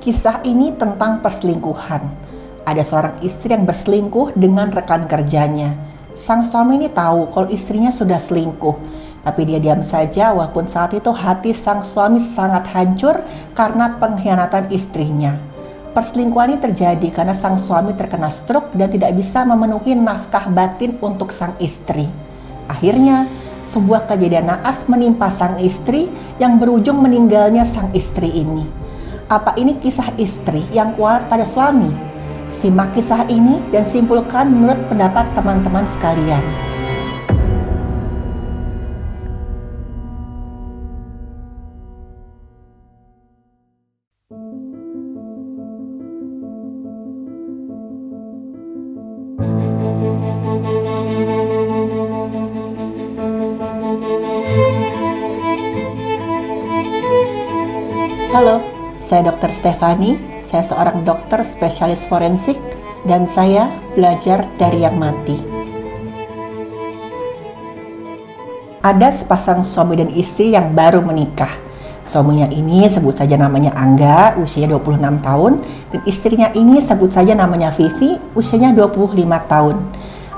Kisah ini tentang perselingkuhan. Ada seorang istri yang berselingkuh dengan rekan kerjanya. Sang suami ini tahu kalau istrinya sudah selingkuh, tapi dia diam saja walaupun saat itu hati sang suami sangat hancur karena pengkhianatan istrinya. Perselingkuhan ini terjadi karena sang suami terkena stroke dan tidak bisa memenuhi nafkah batin untuk sang istri. Akhirnya, sebuah kejadian naas menimpa sang istri yang berujung meninggalnya sang istri ini. Apa ini kisah istri yang kuat pada suami? Simak kisah ini dan simpulkan menurut pendapat teman-teman sekalian. Halo, saya Dr. Stefani, saya seorang dokter spesialis forensik dan saya belajar dari yang mati. Ada sepasang suami dan istri yang baru menikah. Suaminya ini sebut saja namanya Angga, usianya 26 tahun, dan istrinya ini sebut saja namanya Vivi, usianya 25 tahun.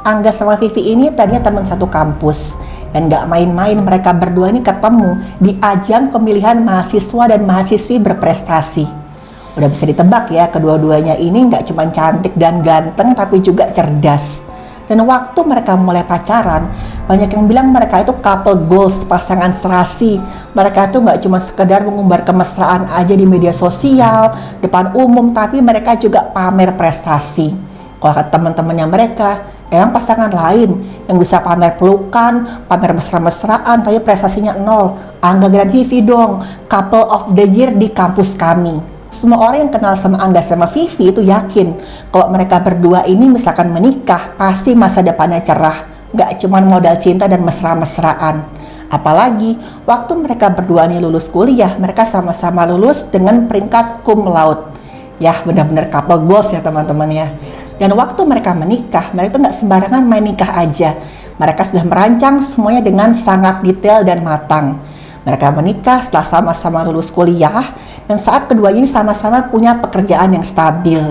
Angga sama Vivi ini tadinya teman satu kampus. Dan gak main-main mereka berdua ini ketemu di ajang pemilihan mahasiswa dan mahasiswi berprestasi. Udah bisa ditebak ya, kedua-duanya ini gak cuma cantik dan ganteng tapi juga cerdas. Dan waktu mereka mulai pacaran, banyak yang bilang mereka itu couple goals, pasangan serasi. Mereka itu gak cuma sekedar mengumbar kemesraan aja di media sosial, depan umum, tapi mereka juga pamer prestasi. Kalau kata teman-temannya mereka, emang pasangan lain yang bisa pamer pelukan, pamer mesra-mesraan, tapi prestasinya nol. Angga dan Vivi dong, couple of the year di kampus kami. Semua orang yang kenal sama Angga sama Vivi itu yakin kalau mereka berdua ini misalkan menikah, pasti masa depannya cerah. Gak cuma modal cinta dan mesra-mesraan. Apalagi waktu mereka berdua ini lulus kuliah, mereka sama-sama lulus dengan peringkat cum laude. Ya benar-benar couple goals ya teman-teman ya. Dan waktu mereka menikah, mereka nggak sembarangan main nikah aja. Mereka sudah merancang semuanya dengan sangat detail dan matang. Mereka menikah setelah sama-sama lulus kuliah, dan saat keduanya ini sama-sama punya pekerjaan yang stabil.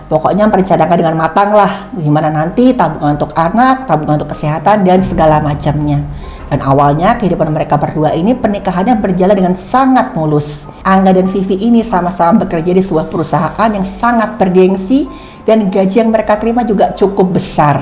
Pokoknya merencanakan dengan matang lah, gimana nanti tabungan untuk anak, tabungan untuk kesehatan, dan segala macamnya. Dan awalnya kehidupan mereka berdua ini pernikahannya berjalan dengan sangat mulus. Angga dan Vivi ini sama-sama bekerja di sebuah perusahaan yang sangat bergengsi, dan gaji yang mereka terima juga cukup besar.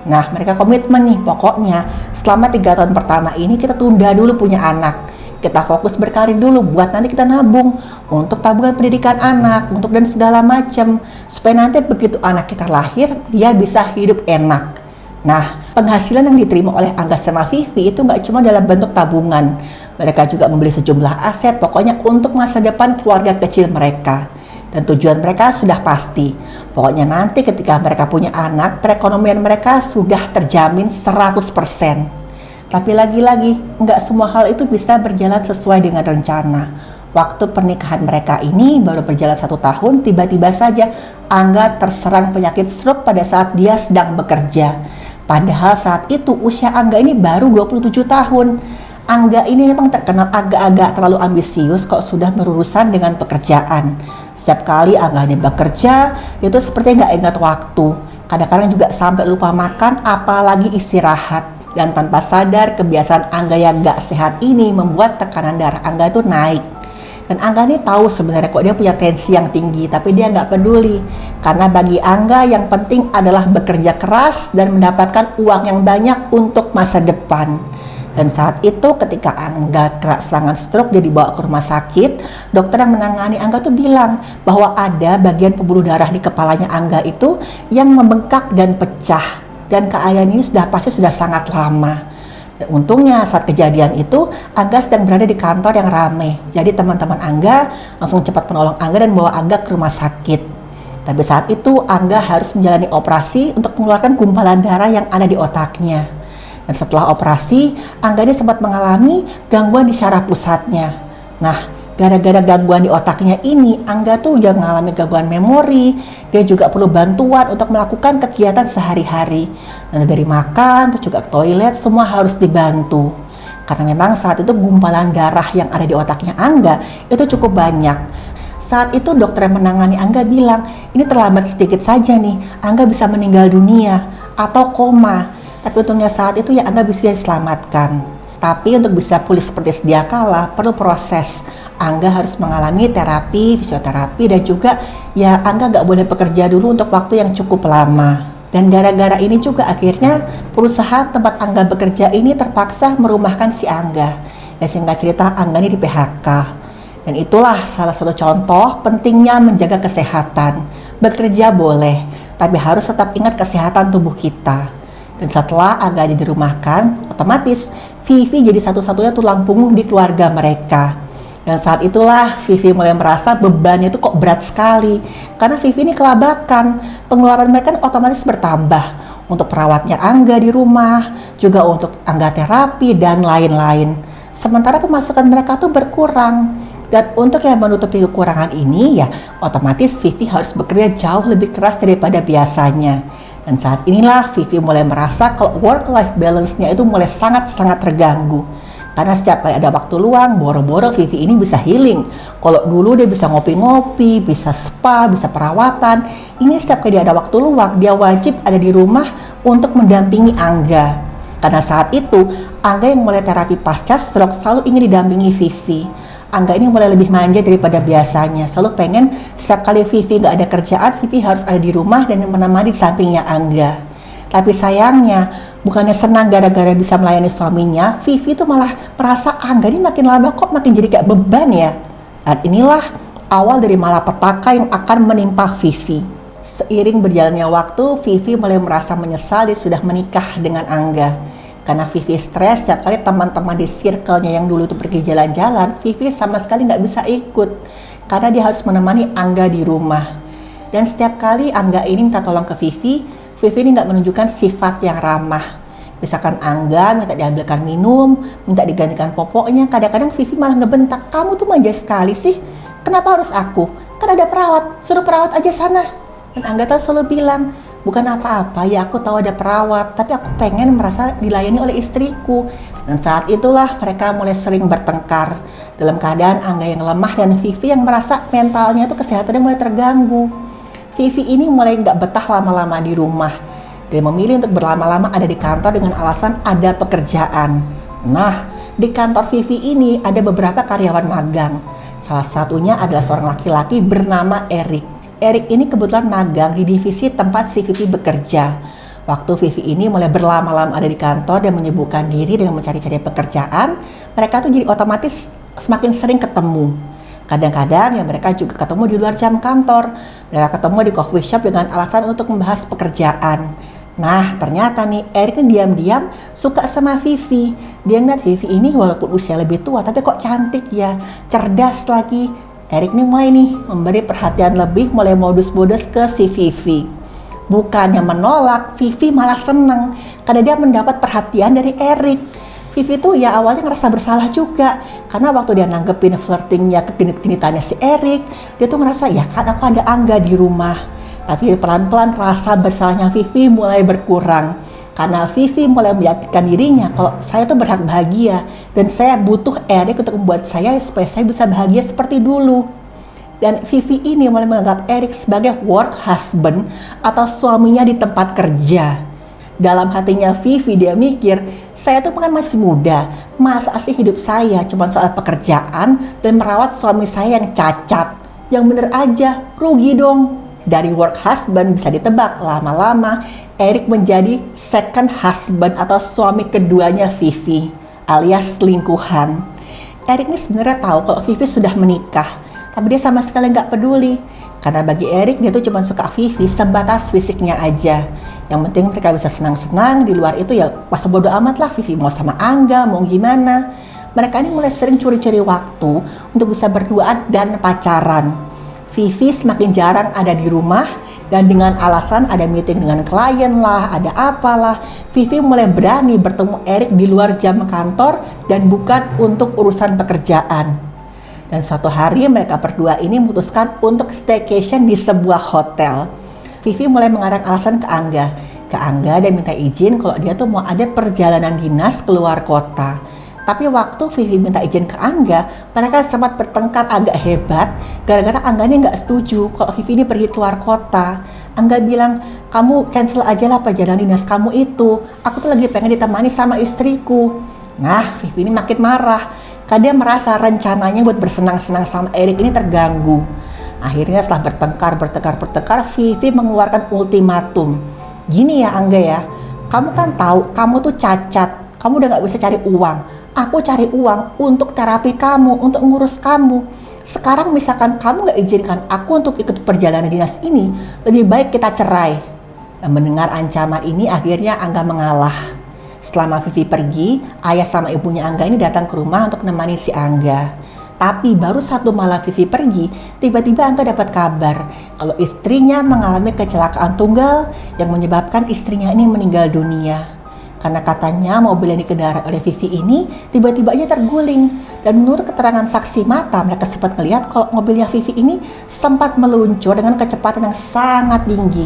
Nah, mereka komitmen nih, pokoknya selama 3 tahun pertama ini kita tunda dulu punya anak. Kita fokus berkarir dulu buat nanti kita nabung untuk tabungan pendidikan anak, untuk dan segala macam. Supaya nanti begitu anak kita lahir, dia bisa hidup enak. Nah, penghasilan yang diterima oleh Angga sama Vivi itu nggak cuma dalam bentuk tabungan. Mereka juga membeli sejumlah aset, pokoknya untuk masa depan keluarga kecil mereka. Dan tujuan mereka sudah pasti. Pokoknya nanti ketika mereka punya anak, perekonomian mereka sudah terjamin 100%. Tapi lagi-lagi, nggak semua hal itu bisa berjalan sesuai dengan rencana. Waktu pernikahan mereka ini baru berjalan 1 tahun, tiba-tiba saja Angga terserang penyakit stroke pada saat dia sedang bekerja. Padahal saat itu usia Angga ini baru 27 tahun. Angga ini memang terkenal agak-agak terlalu ambisius kok sudah berurusan dengan pekerjaan. Setiap kali Angga ini bekerja, itu seperti nggak ingat waktu. Kadang-kadang juga sampai lupa makan, apalagi istirahat. Dan tanpa sadar, kebiasaan Angga yang nggak sehat ini membuat tekanan darah Angga itu naik. Dan Angga ini tahu sebenarnya kok dia punya tensi yang tinggi, tapi dia nggak peduli. Karena bagi Angga yang penting adalah bekerja keras dan mendapatkan uang yang banyak untuk masa depan. Dan saat itu ketika Angga kena serangan stroke, dia dibawa ke rumah sakit. Dokter yang menangani Angga tuh bilang bahwa ada bagian pembuluh darah di kepalanya Angga itu yang membengkak dan pecah. Dan keadaan ini pasti sudah sangat lama. Dan untungnya saat kejadian itu Angga sedang berada di kantor yang ramai. Jadi teman-teman Angga langsung cepat menolong Angga dan bawa Angga ke rumah sakit. Tapi saat itu Angga harus menjalani operasi untuk mengeluarkan gumpalan darah yang ada di otaknya. Dan setelah operasi, Angga ini sempat mengalami gangguan di syaraf pusatnya. Nah, gara-gara gangguan di otaknya ini, Angga tuh udah mengalami gangguan memori. Dia juga perlu bantuan untuk melakukan kegiatan sehari-hari. Dan dari makan, terus juga ke toilet, semua harus dibantu. Karena memang saat itu gumpalan darah yang ada di otaknya Angga itu cukup banyak. Saat itu dokter yang menangani Angga bilang, ini terlambat sedikit saja nih, Angga bisa meninggal dunia atau koma. Tapi untungnya saat itu ya Angga bisa diselamatkan. Tapi untuk bisa pulih seperti sedia kala perlu proses. Angga harus mengalami terapi, fisioterapi, dan juga ya Angga nggak boleh bekerja dulu untuk waktu yang cukup lama. Dan gara-gara ini juga akhirnya perusahaan tempat Angga bekerja ini terpaksa merumahkan si Angga. Ya singkat cerita Angga ini di PHK. Dan itulah salah satu contoh pentingnya menjaga kesehatan. Bekerja boleh, tapi harus tetap ingat kesehatan tubuh kita. Dan setelah Angga dirumahkan, otomatis Vivi jadi satu-satunya tulang punggung di keluarga mereka. Dan saat itulah Vivi mulai merasa bebannya itu kok berat sekali. Karena Vivi ini kelabakan, pengeluaran mereka kan otomatis bertambah. Untuk perawatnya Angga di rumah, juga untuk Angga terapi, dan lain-lain. Sementara pemasukan mereka tuh berkurang. Dan untuk yang menutupi kekurangan ini ya otomatis Vivi harus bekerja jauh lebih keras daripada biasanya. Dan saat inilah Vivi mulai merasa kalau work-life balance-nya itu mulai sangat-sangat terganggu. Karena setiap kali ada waktu luang, boro-boro Vivi ini bisa healing. Kalau dulu dia bisa ngopi-ngopi, bisa spa, bisa perawatan. Ini setiap kali dia ada waktu luang, dia wajib ada di rumah untuk mendampingi Angga. Karena saat itu, Angga yang mulai terapi pasca stroke selalu ingin didampingi Vivi. Angga ini mulai lebih manja daripada biasanya. Selalu pengen setiap kali Vivi nggak ada kerjaan, Vivi harus ada di rumah dan menemani di sampingnya Angga. Tapi sayangnya, bukannya senang gara-gara bisa melayani suaminya, Vivi tuh malah merasa Angga ini makin lama kok makin jadi kayak beban ya. Dan inilah awal dari malapetaka yang akan menimpa Vivi. Seiring berjalannya waktu, Vivi mulai merasa menyesal dia sudah menikah dengan Angga. Karena Vivi stres, setiap kali teman-teman di circle-nya yang dulu tuh pergi jalan-jalan, Vivi sama sekali nggak bisa ikut. Karena dia harus menemani Angga di rumah. Dan setiap kali Angga ini minta tolong ke Vivi, Vivi ini nggak menunjukkan sifat yang ramah. Misalkan Angga minta diambilkan minum, minta digantikan popoknya, kadang-kadang Vivi malah ngebentak, kamu tuh manja sekali sih, kenapa harus aku? Kan ada perawat, suruh perawat aja sana. Dan Angga tuh selalu bilang, bukan apa-apa, ya aku tahu ada perawat, tapi aku pengen merasa dilayani oleh istriku. Dan saat itulah mereka mulai sering bertengkar. Dalam keadaan Angga yang lemah dan Vivi yang merasa mentalnya tuh kesehatannya mulai terganggu. Vivi ini mulai nggak betah lama-lama di rumah. Dia memilih untuk berlama-lama ada di kantor dengan alasan ada pekerjaan. Nah, di kantor Vivi ini ada beberapa karyawan magang. Salah satunya adalah seorang laki-laki bernama Eric. Eric ini kebetulan magang di divisi tempat si Vivi bekerja. Waktu Vivi ini mulai berlama-lama ada di kantor dan menyibukkan diri dengan mencari-cari pekerjaan, mereka tuh jadi otomatis semakin sering ketemu. Kadang-kadang ya mereka juga ketemu di luar jam kantor. Mereka ketemu di coffee shop dengan alasan untuk membahas pekerjaan. Nah, ternyata nih Eric ini diam-diam suka sama Vivi. Dia ngeliat Vivi ini walaupun usia lebih tua tapi kok cantik ya, cerdas lagi. Eric nih mulai memberi perhatian lebih, mulai modus-modus ke si Vivi. Bukannya menolak, Vivi malah seneng karena dia mendapat perhatian dari Eric. Vivi tuh ya awalnya ngerasa bersalah juga karena waktu dia nanggepin flirtingnya, kegenit-genitannya si Eric, dia tuh ngerasa ya kan aku ada Angga di rumah. Tapi pelan-pelan rasa bersalahnya Vivi mulai berkurang. Karena Vivi mulai meyakinkan dirinya kalau saya tuh berhak bahagia dan saya butuh Eric untuk membuat saya supaya saya bisa bahagia seperti dulu. Dan Vivi ini mulai menganggap Eric sebagai work husband atau suaminya di tempat kerja. Dalam hatinya Vivi dia mikir, saya tuh kan masih muda, masa sih hidup saya cuma soal pekerjaan dan merawat suami saya yang cacat. Yang bener aja, rugi dong. Dari work husband bisa ditebak lama-lama Eric menjadi second husband atau suami keduanya Vivi alias selingkuhan. Eric ini sebenarnya tahu kalau Vivi sudah menikah, tapi dia sama sekali nggak peduli karena bagi Eric dia tuh cuma suka Vivi sebatas fisiknya aja. Yang penting mereka bisa senang-senang, di luar itu ya masa bodo amat lah Vivi mau sama Angga mau gimana. Mereka ini mulai sering curi-curi waktu untuk bisa berduaan dan pacaran. Vivi semakin jarang ada di rumah dan dengan alasan ada meeting dengan klien lah, ada apalah, Vivi mulai berani bertemu Eric di luar jam kantor dan bukan untuk urusan pekerjaan. Dan suatu hari mereka berdua ini memutuskan untuk staycation di sebuah hotel. Vivi mulai mengarang alasan ke Angga. Dia minta izin kalau dia tuh mau ada perjalanan dinas keluar kota. Tapi waktu Vivi minta izin ke Angga, mereka sempat bertengkar agak hebat gara-gara Angga ini nggak setuju kalau Vivi ini pergi keluar kota. Angga bilang, kamu cancel aja lah perjalanan dinas kamu itu. Aku tuh lagi pengen ditemani sama istriku. Nah, Vivi ini makin marah karena dia merasa rencananya buat bersenang-senang sama Erik ini terganggu. Akhirnya setelah bertengkar, Vivi mengeluarkan ultimatum. Gini ya Angga ya, kamu kan tahu kamu tuh cacat, kamu udah nggak bisa cari uang. Aku cari uang untuk terapi kamu, untuk ngurus kamu. Sekarang misalkan kamu nggak izinkan aku untuk ikut perjalanan dinas ini, lebih baik kita cerai. Dan mendengar ancaman ini akhirnya Angga mengalah. Selama Vivi pergi, ayah sama ibunya Angga ini datang ke rumah untuk menemani si Angga. Tapi baru satu malam Vivi pergi, tiba-tiba Angga dapat kabar kalau istrinya mengalami kecelakaan tunggal yang menyebabkan istrinya ini meninggal dunia. Karena katanya mobil yang dikendarai oleh Vivi ini tiba-tiba aja terguling. Dan menurut keterangan saksi mata, mereka sempat melihat kalau mobilnya Vivi ini sempat meluncur dengan kecepatan yang sangat tinggi.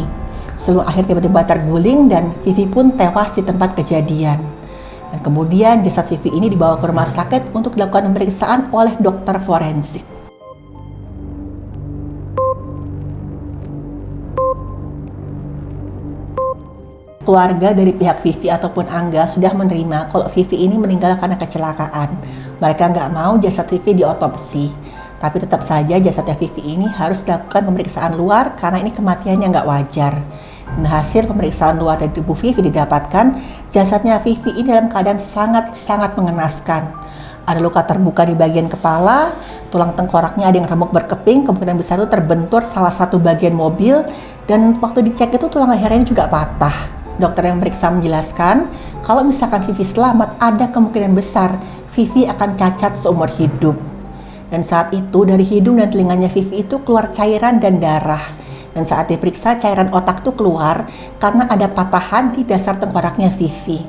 Sebelum akhir tiba-tiba terguling dan Vivi pun tewas di tempat kejadian. Dan kemudian jasad Vivi ini dibawa ke rumah sakit untuk dilakukan pemeriksaan oleh dokter forensik. Keluarga dari pihak Vivi ataupun Angga sudah menerima kalau Vivi ini meninggal karena kecelakaan. Mereka nggak mau jasad Vivi diotopsi. Tapi tetap saja jasadnya Vivi ini harus dilakukan pemeriksaan luar karena ini kematiannya nggak wajar. Dan hasil pemeriksaan luar dari tubuh Vivi didapatkan jasadnya Vivi ini dalam keadaan sangat-sangat mengenaskan. Ada luka terbuka di bagian kepala, tulang tengkoraknya ada yang remuk berkeping, kemungkinan besar itu terbentur salah satu bagian mobil, dan waktu dicek itu tulang lehernya juga patah. Dokter yang periksa menjelaskan, kalau misalkan Vivi selamat, ada kemungkinan besar Vivi akan cacat seumur hidup. Dan saat itu dari hidung dan telinganya Vivi itu keluar cairan dan darah. Dan saat diperiksa cairan otak itu keluar karena ada patahan di dasar tengkoraknya Vivi.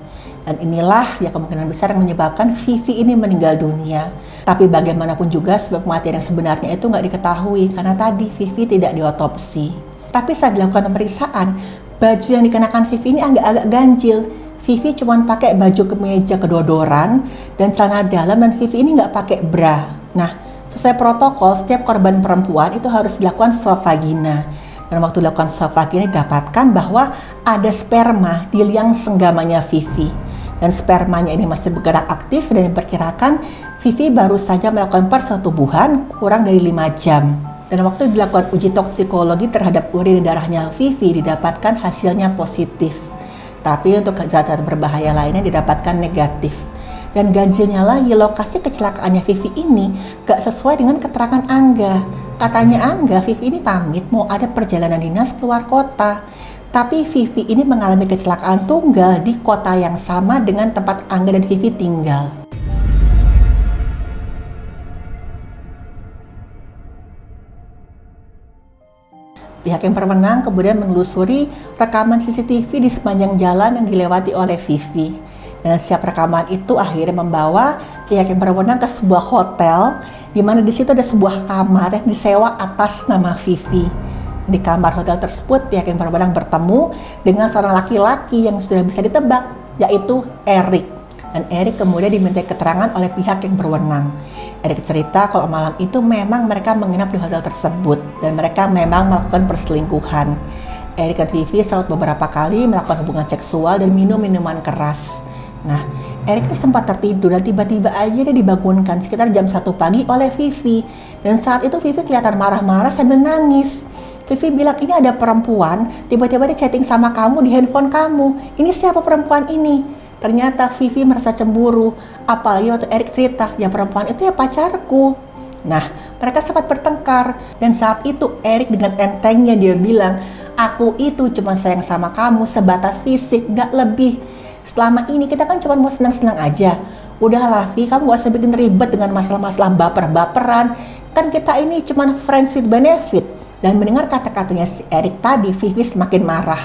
Dan inilah ya kemungkinan besar yang menyebabkan Vivi ini meninggal dunia. Tapi bagaimanapun juga sebab kematian yang sebenarnya itu nggak diketahui karena tadi Vivi tidak diotopsi. Tapi saat dilakukan pemeriksaan, baju yang dikenakan Vivi ini agak ganjil. Vivi cuma pakai baju kemeja kedodoran dan celana dalam, dan Vivi ini nggak pakai bra. Nah, sesuai protokol, setiap korban perempuan itu harus dilakukan swab vagina. Dan waktu dilakukan swab vagina didapatkan bahwa ada sperma di liang senggamanya Vivi. Dan spermanya ini masih bergerak aktif dan diperkirakan Vivi baru saja melakukan persetubuhan kurang dari 5 jam. Dan waktu dilakukan uji toksikologi terhadap urin dan darahnya Vivi didapatkan hasilnya positif. Tapi untuk zat-zat berbahaya lainnya didapatkan negatif. Dan ganjilnya lagi, lokasi kecelakaannya Vivi ini gak sesuai dengan keterangan Angga. Katanya Angga, Vivi ini pamit mau ada perjalanan dinas keluar kota. Tapi Vivi ini mengalami kecelakaan tunggal di kota yang sama dengan tempat Angga dan Vivi tinggal. Pihak yang berwenang kemudian menelusuri rekaman CCTV di sepanjang jalan yang dilewati oleh Vivi. Dan setiap rekaman itu akhirnya membawa pihak yang berwenang ke sebuah hotel, di mana di situ ada sebuah kamar yang disewa atas nama Vivi. Di kamar hotel tersebut, pihak yang berwenang bertemu dengan seorang laki-laki yang sudah bisa ditebak, yaitu Erik. Dan Erik kemudian dimintai keterangan oleh pihak yang berwenang. Erik cerita kalau malam itu memang mereka menginap di hotel tersebut dan mereka memang melakukan perselingkuhan. Erik dan Vivi selalu beberapa kali melakukan hubungan seksual dan minum minuman keras. Nah, Erik ini sempat tertidur dan tiba-tiba aja dia dibangunkan sekitar jam 1 pagi oleh Vivi. Dan saat itu Vivi kelihatan marah-marah sambil nangis. Vivi bilang, ini ada perempuan, tiba-tiba dia chatting sama kamu di handphone kamu. Ini siapa perempuan ini? Ternyata Vivi merasa cemburu, apalagi waktu Erik cerita, ya perempuan itu ya pacarku. Nah, mereka sempat bertengkar, dan saat itu Erik dengan entengnya dia bilang, aku itu cuma sayang sama kamu sebatas fisik, gak lebih. Selama ini kita kan cuma mau senang-senang aja. Udahlah Vi, kamu gak usah bikin ribet dengan masalah-masalah baper-baperan. Kan kita ini cuma friends with benefit. Dan mendengar kata-katanya si Erik tadi, Vivi semakin marah.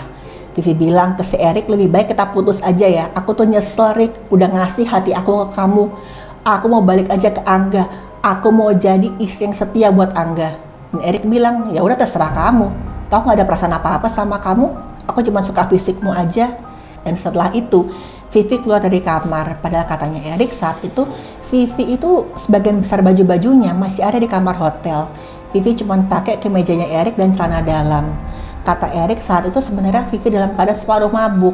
Vivi bilang ke si Erik, lebih baik kita putus aja ya. Aku tuh nyesel Rik, udah ngasih hati aku ke kamu. Aku mau balik aja ke Angga. Aku mau jadi istri yang setia buat Angga. Dan Erik bilang, ya udah terserah kamu. Tahu nggak ada perasaan apa-apa sama kamu. Aku cuma suka fisikmu aja. Dan setelah itu, Vivi keluar dari kamar. Padahal katanya Erik saat itu Vivi itu sebagian besar baju-bajunya masih ada di kamar hotel. Vivi cuma pakai kemejanya Erik dan celana dalam. Kata Erik saat itu sebenarnya Vivi dalam keadaan separuh mabuk.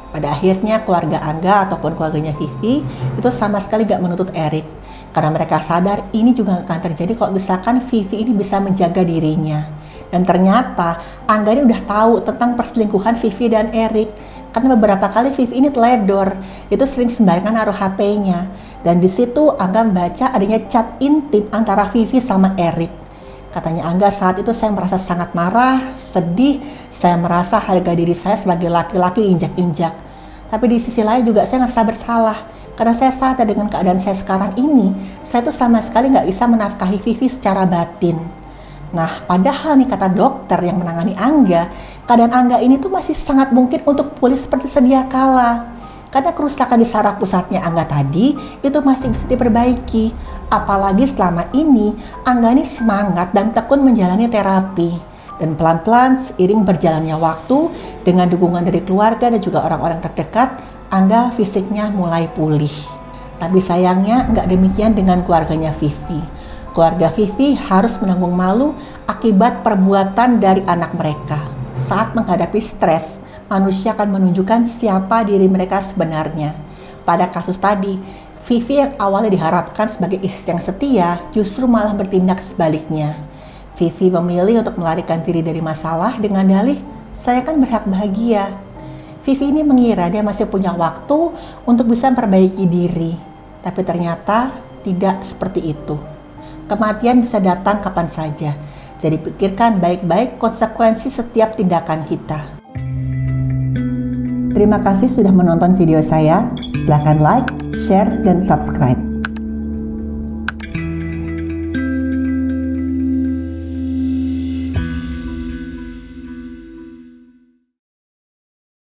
Pada akhirnya keluarga Angga ataupun keluarganya Vivi itu sama sekali gak menuntut Erik. Karena mereka sadar ini juga akan terjadi kalau misalkan Vivi ini bisa menjaga dirinya. Dan ternyata Angga ini udah tahu tentang perselingkuhan Vivi dan Erik. Karena beberapa kali Vivi ini teledor, itu sering sembarangan naruh HP-nya. Dan di situ Angga membaca adanya chat intim antara Vivi sama Erik. Katanya Angga saat itu saya merasa sangat marah, sedih, saya merasa harga diri saya sebagai laki-laki injak-injak. Tapi di sisi lain juga saya ngerasa bersalah. Karena saya sadar dengan keadaan saya sekarang ini, saya tuh sama sekali nggak bisa menafkahi Vivi secara batin. Nah, padahal nih kata dokter yang menangani Angga, keadaan Angga ini tuh masih sangat mungkin untuk pulih seperti sedia kala. Karena kerusakan di saraf pusatnya Angga tadi itu masih bisa diperbaiki. Apalagi selama ini Angga ini semangat dan tekun menjalani terapi. Dan pelan-pelan seiring berjalannya waktu dengan dukungan dari keluarga dan juga orang-orang terdekat, Angga fisiknya mulai pulih. Tapi sayangnya nggak demikian dengan keluarganya Vivi. Keluarga Vivi harus menanggung malu akibat perbuatan dari anak mereka. Saat menghadapi stres, manusia akan menunjukkan siapa diri mereka sebenarnya. Pada kasus tadi, Vivi yang awalnya diharapkan sebagai istri yang setia, justru malah bertindak sebaliknya. Vivi memilih untuk melarikan diri dari masalah dengan dalih, saya kan berhak bahagia. Vivi ini mengira dia masih punya waktu untuk bisa memperbaiki diri. Tapi ternyata tidak seperti itu. Kematian bisa datang kapan saja. Jadi pikirkan baik-baik konsekuensi setiap tindakan kita. Terima kasih sudah menonton video saya. Silahkan like, share, dan subscribe.